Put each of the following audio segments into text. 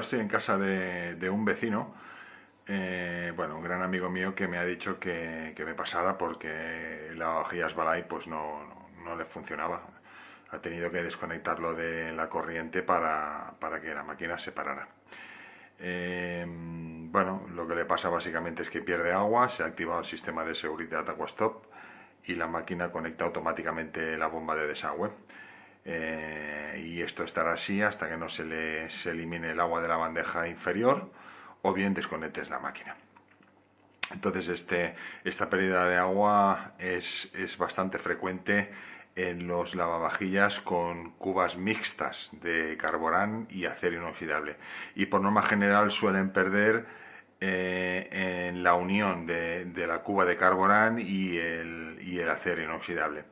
estoy en casa de un vecino, bueno, un gran amigo mío que me ha dicho que me pasara porque el lavavajillas Balay pues no le funcionaba. Ha tenido que desconectarlo de la corriente para que la máquina se parara. Bueno, lo que le pasa básicamente es que pierde agua, se ha activado el sistema de seguridad Aquastop y la máquina conecta automáticamente la bomba de desagüe. Y esto estará así hasta que no se elimine el agua de la bandeja inferior o bien desconectes la máquina. Entonces esta pérdida de agua es bastante frecuente en los lavavajillas con cubas mixtas de carborán y acero inoxidable. Y por norma general suelen perder en la unión de la cuba de carborán y el acero inoxidable.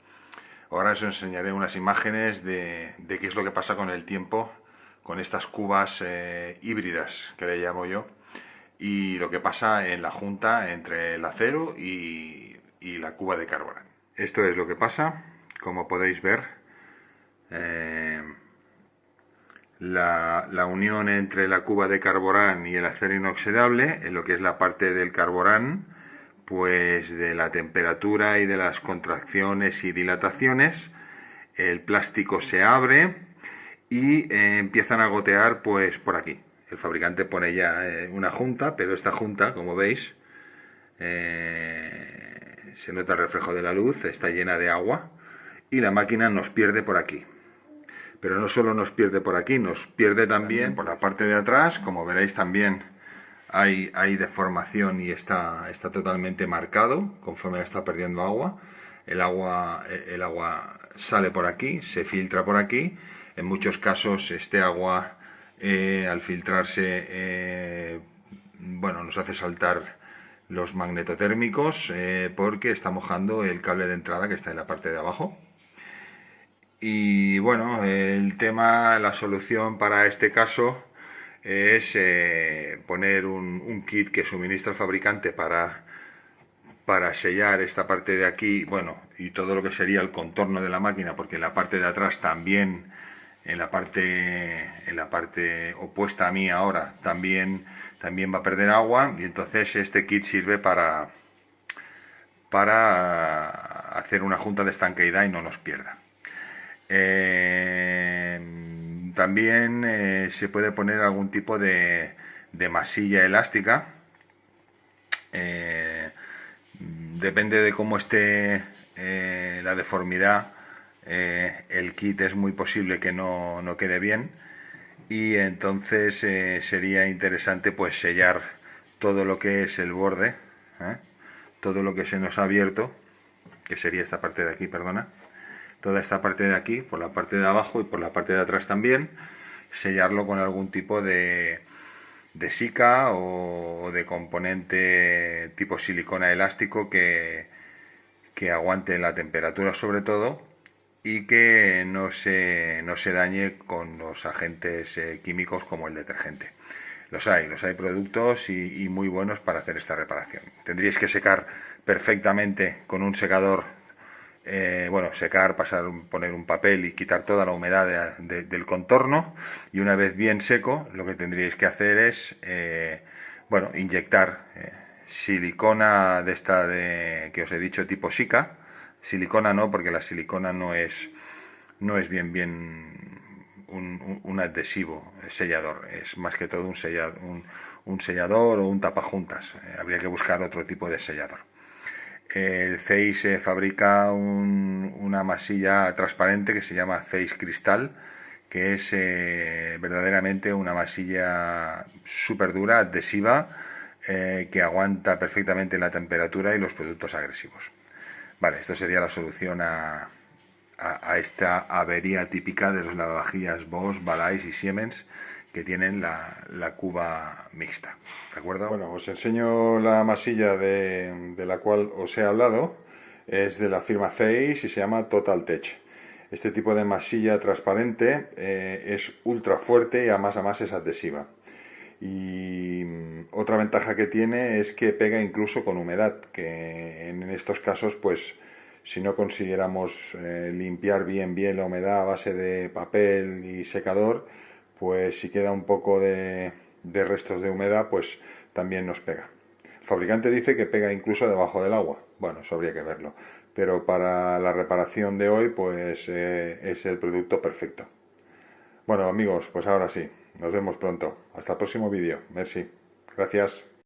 Ahora os enseñaré unas imágenes de qué es lo que pasa con el tiempo con estas cubas híbridas que le llamo yo y lo que pasa en la junta entre el acero y la cuba de carburán. Esto es lo que pasa, como podéis ver. La unión entre la cuba de carburán y el acero inoxidable, en lo que es la parte del carburán, pues de la temperatura y de las contracciones y dilataciones, el plástico se abre y empiezan a gotear pues por aquí. El fabricante pone ya una junta, pero esta junta, como veis, se nota el reflejo de la luz, está llena de agua y la máquina nos pierde por aquí. Pero no solo nos pierde por aquí, nos pierde también por la parte de atrás. Como veréis también hay deformación y está totalmente marcado conforme está perdiendo agua. El agua sale por aquí, se filtra por aquí. En muchos casos este agua al filtrarse bueno, nos hace saltar los magnetotérmicos porque está mojando el cable de entrada que está en la parte de abajo. Y bueno, la solución para este caso es poner un kit que suministra el fabricante para sellar esta parte de aquí, bueno, y todo lo que sería el contorno de la máquina, porque en la parte de atrás también, en la parte opuesta a mí ahora, también va a perder agua, y entonces este kit sirve para hacer una junta de estanqueidad y no nos pierda. También se puede poner algún tipo de masilla elástica. Depende de cómo esté la deformidad, el kit es muy posible que no quede bien y entonces sería interesante pues sellar todo lo que es el borde, todo lo que se nos ha abierto, que sería esta parte de aquí, perdona, toda esta parte de aquí, por la parte de abajo y por la parte de atrás también, sellarlo con algún tipo de sica o de componente tipo silicona elástico que aguante la temperatura sobre todo y que no se dañe con los agentes químicos como el detergente. Los hay productos y muy buenos para hacer esta reparación. Tendríais que secar perfectamente con un secador. Bueno, secar, poner un papel y quitar toda la humedad del contorno, y una vez bien seco lo que tendríais que hacer es bueno, inyectar silicona de esta que os he dicho tipo Sica. Silicona no, porque la silicona no es bien un adhesivo sellador, es más que todo un sellador o un tapajuntas. Habría que buscar otro tipo de sellador. El Zeiss fabrica una masilla transparente que se llama Zeiss Cristal, que es verdaderamente una masilla súper dura, adhesiva, que aguanta perfectamente la temperatura y los productos agresivos. Vale, esto sería la solución a esta avería típica de los lavavajillas Bosch, Balay y Siemens, que tienen la cuba mixta, ¿de acuerdo? Bueno, os enseño la masilla de la cual os he hablado. Es de la firma Zeiss y se llama Total Tech. Este tipo de masilla transparente es ultra fuerte y además es adhesiva. Y otra ventaja que tiene es que pega incluso con humedad, que en estos casos pues si no consiguiéramos limpiar bien la humedad a base de papel y secador, pues si queda un poco de de restos de humedad, pues también nos pega. El fabricante dice que pega incluso debajo del agua. Bueno, eso habría que verlo. Pero para la reparación de hoy, pues es el producto perfecto. Bueno, amigos, pues ahora sí. Nos vemos pronto. Hasta el próximo vídeo. Merci. Gracias.